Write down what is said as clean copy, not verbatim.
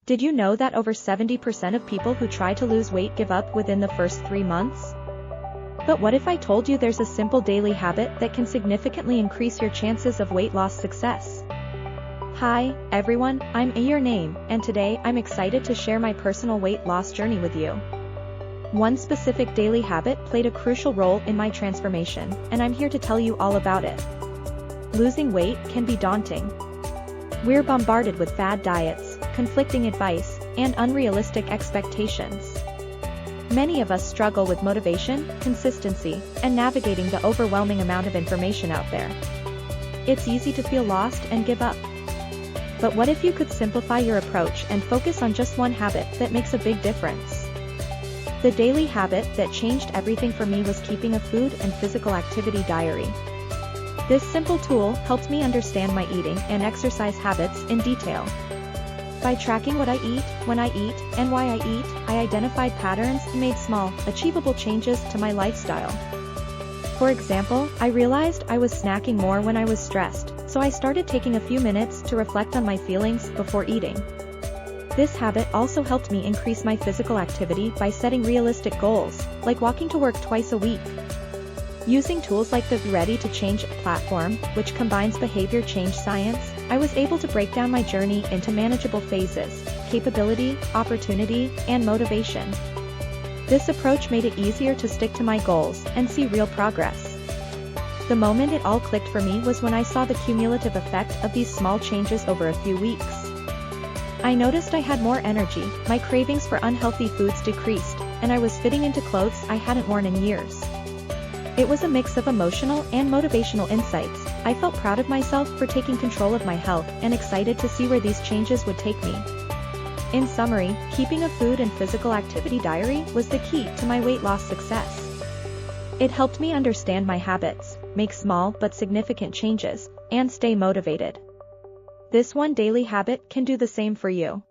Did you know that over 70% of people who try to lose weight give up within the first 3 months? But what if I told you there's a simple daily habit that can significantly increase your chances of weight loss success? Hi, everyone, I'm Your Name, and today I'm excited to share my personal weight loss journey with you. One specific daily habit played a crucial role in my transformation, and I'm here to tell you all about it. Losing weight can be daunting. We're bombarded with fad diets, conflicting advice, and unrealistic expectations. Many of us struggle with motivation, consistency, and navigating the overwhelming amount of information out there. It's easy to feel lost and give up. But what if you could simplify your approach and focus on just one habit that makes a big difference? The daily habit that changed everything for me was keeping a food and physical activity diary. This simple tool helped me understand my eating and exercise habits in detail. By tracking what I eat, when I eat, and why I eat, I identified patterns and made small, achievable changes to my lifestyle. For example, I realized I was snacking more when I was stressed, so I started taking a few minutes to reflect on my feelings before eating. This habit also helped me increase my physical activity by setting realistic goals, like walking to work twice a week. Using tools like the Ready to Change platform, which combines behavior change science, I was able to break down my journey into manageable phases: capability, opportunity, and motivation. This approach made it easier to stick to my goals and see real progress. The moment it all clicked for me was when I saw the cumulative effect of these small changes over a few weeks. I noticed I had more energy, my cravings for unhealthy foods decreased, and I was fitting into clothes I hadn't worn in years. It was a mix of emotional and motivational insights. I felt proud of myself for taking control of my health and excited to see where these changes would take me. In summary, keeping a food and physical activity diary was the key to my weight loss success. It helped me understand my habits, make small but significant changes, and stay motivated. This one daily habit can do the same for you.